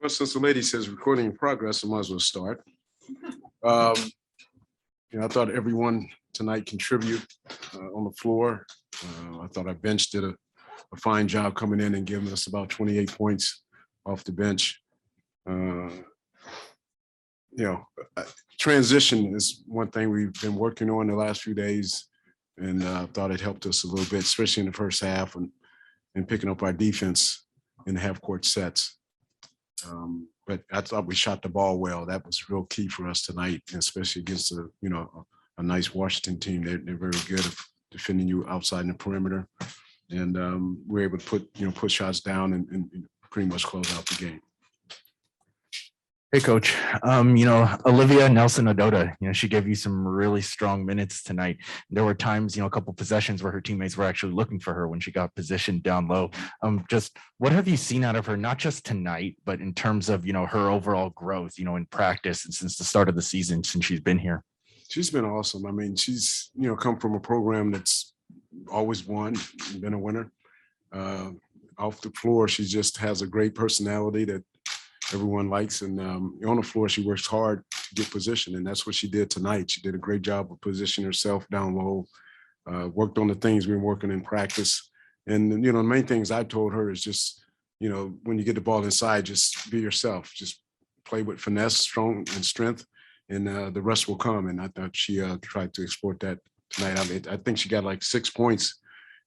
Well, since the lady says recording in progress, I might as well start. Um, I thought everyone tonight contribute on the floor. I thought our bench did a fine job coming in and giving us about 28 points off the bench. Transition is one thing we've been working on the last few days, and I thought it helped us a little bit, especially in the first half and picking up our defense in the half-court sets. But I thought we shot the ball well. That was real key for us tonight, especially against a nice Washington team. They're very good at defending you outside in the perimeter, and we're able to put shots down and pretty much close out the game. Hey, Coach. Olivia Nelson-Ododa, she gave you some really strong minutes tonight. There were times, a couple possessions where her teammates were actually looking for her when she got positioned down low. Just what have you seen out of her, not just tonight, but in terms of, her overall growth, in practice and since the start of the season, since she's been here? She's been awesome. I mean, she's, come from a program that's always won, been a winner. Off the floor, she just has a great personality that everyone likes, and on the floor she works hard to get position, and that's what she did tonight. She did a great job of positioning herself down low, worked on the things we've been working in practice, and the main things I told her is just when you get the ball inside, just be yourself, just play with finesse, strong and strength, and the rest will come. And I thought she tried to exploit that tonight. I think she got like 6 points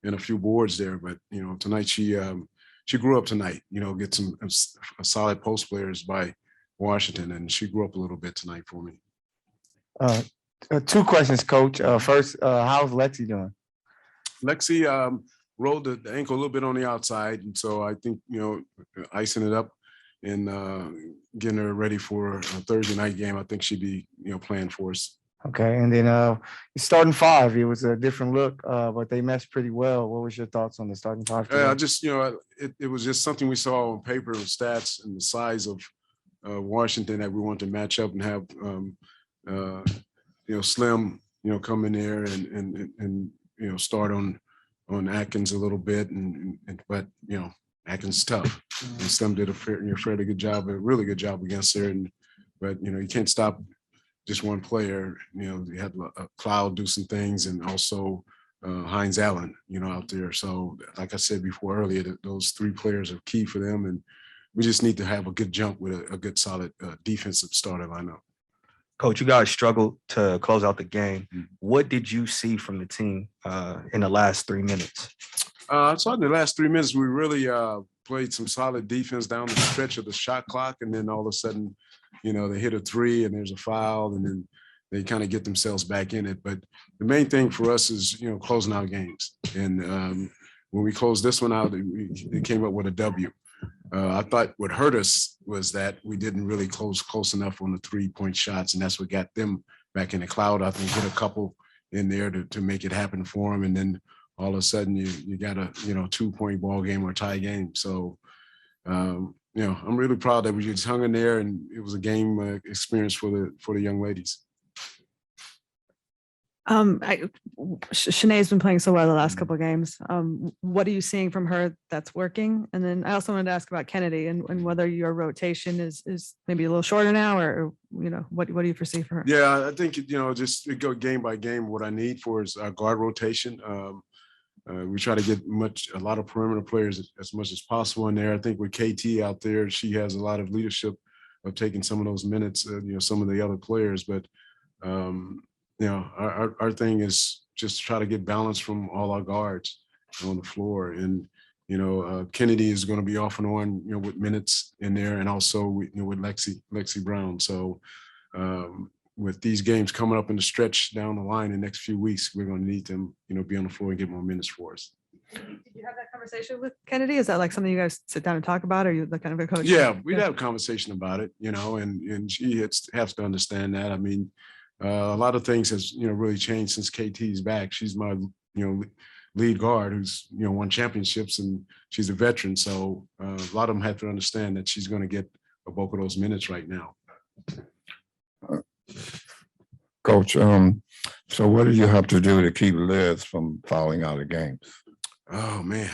and a few boards there, but tonight she grew up tonight, get some solid post players by Washington, and she grew up a little bit tonight for me. 2 questions, Coach. First, how's Lexi doing? Lexi rolled the ankle a little bit on the outside, and so I think, icing it up and getting her ready for a Thursday night game. I think she'd be, playing for us. Okay, and then starting 5, it was a different look, but they meshed pretty well. What was your thoughts on the starting 5? I just, it was just something we saw on paper and stats and the size of Washington that we wanted to match up and have, Slim, come in there and start on Atkins a little bit, but Atkins is tough. And Slim did a fairly good job, a really good job against her, but you can't stop just one player. You had a Cloud do some things, and also Hines Allen, out there. So like I said before earlier, those 3 players are key for them, and we just need to have a good jump with a good solid defensive starter lineup. Coach, you guys struggled to close out the game. What did you see from the team in the last 3 minutes? I saw in the last 3 minutes, we really played some solid defense down the stretch of the shot clock, and then all of a sudden, they hit a 3 and there's a foul, and then they kind of get themselves back in it. But the main thing for us is, closing out games. And when we closed this one out, they came up with a W. I thought what hurt us was that we didn't really close enough on the 3-point shots, and that's what got them back in the Cloud. I think hit a couple in there to make it happen for them, and then all of a sudden you got a 2-point ball game or tie game. So I'm really proud that we just hung in there, and it was a game experience for the young ladies. Shanae's been playing so well the last couple of games. What are you seeing from her that's working? And then I also wanted to ask about Kennedy and whether your rotation is maybe a little shorter now, or what do you foresee for her? Yeah, I think just go game by game. What I need for is our guard rotation. We try to get a lot of perimeter players as much as possible in there. I think with KT out there, she has a lot of leadership of taking some of those minutes, some of the other players. But, our thing is just to try to get balance from all our guards on the floor. And, Kennedy is going to be off and on, with minutes in there, and also with Lexi Brown. So with these games coming up in the stretch down the line in the next few weeks, we're going to need them, be on the floor and get more minutes for us. Did you have that conversation with Kennedy? Is that like something you guys sit down and talk about? Or are you the kind of a coach? Yeah, we'd have a conversation about it, and she has to understand that. I mean, a lot of things has, really changed since KT's back. She's my, lead guard who's, won championships, and she's a veteran. So a lot of them have to understand that she's going to get a bulk of those minutes right now. Coach, so what do you have to do to keep Liz from fouling out of games? Oh, man.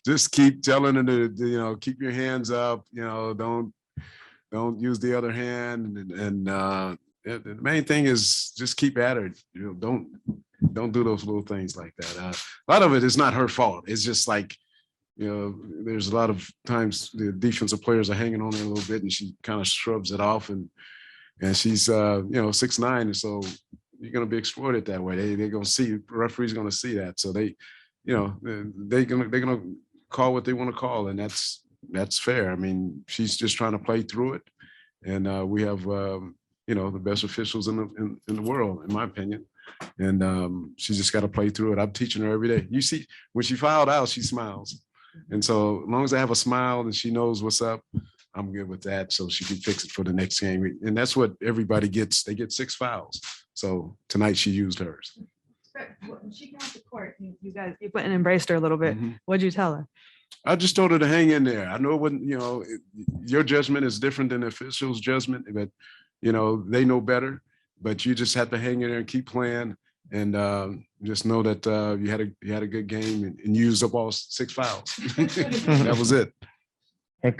Just keep telling her to, keep your hands up, don't use the other hand. The main thing is just keep at it. Don't do those little things like that. A lot of it is not her fault. It's just like, there's a lot of times the defensive players are hanging on her a little bit and she kind of shrubs it off and she's 6'9", and so you're going to be exploited that way. They're going to see, the referee's going to see that. So they're going to call what they want to call. And that's fair. I mean, she's just trying to play through it. And we have, the best officials in the world, in my opinion. And she's just got to play through it. I'm teaching her every day. You see, when she fouled out, she smiles. And so as long as I have a smile and she knows what's up, I'm good with that. So she can fix it for the next game. And that's what everybody gets. They get 6 fouls. So tonight she used hers. When she got to court, you went and embraced her a little bit. Mhm. What'd you tell her? I just told her to hang in there. I know it wouldn't, your judgment is different than the official's judgment, but, they know better. But you just have to hang in there and keep playing. And just know that you had a good game and you used up all 6 fouls. That was it. Hey,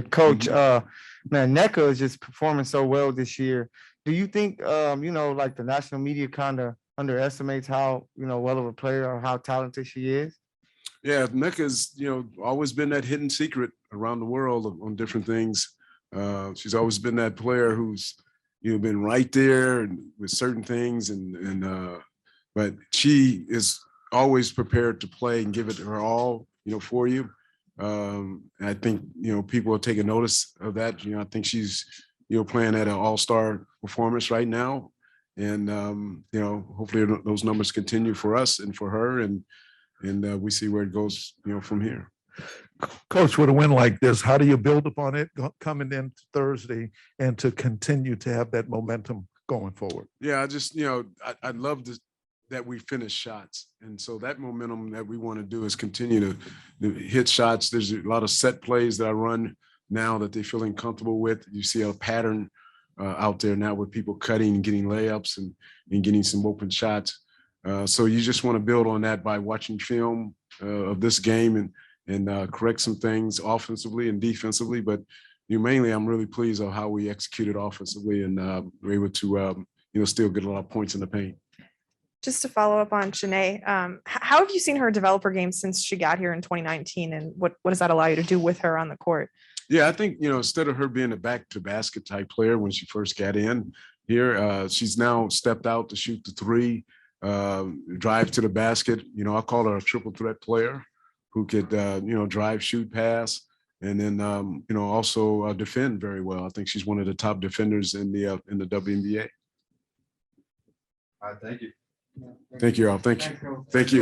Coach, man, Nneka is just performing so well this year. Do you think, like the national media kind of underestimates how, well of a player or how talented she is? Yeah, Nneka's, always been that hidden secret around the world on different things. She's always been that player who's, been right there and with certain things. But she is always prepared to play and give it her all, for you. And I think, people are taking notice of that. I think she's, playing at an all-star performance right now. And, hopefully those numbers continue for us and for her. And we see where it goes, from here. Coach, with a win like this, how do you build upon it coming into Thursday and to continue to have that momentum going forward? Yeah, I just, I love that we finish shots. And so that momentum that we want to do is continue to hit shots. There's a lot of set plays that I run now that they're feeling comfortable with. You see a pattern out there now with people cutting and getting layups and getting some open shots. So you just want to build on that by watching film of this game and correct some things offensively and defensively. But mainly, I'm really pleased on how we executed offensively and we're able to, still get a lot of points in the paint. Just to follow up on Shanae, how have you seen her develop her game since she got here in 2019? And what does that allow you to do with her on the court? Yeah, I think, instead of her being a back to basket type player when she first got in here, she's now stepped out to shoot the 3, drive to the basket. I call her a triple threat player who could, drive, shoot, pass, and then, also defend very well. I think she's one of the top defenders in the WNBA. All right, thank you. Thank you all. Thank you. Thank you.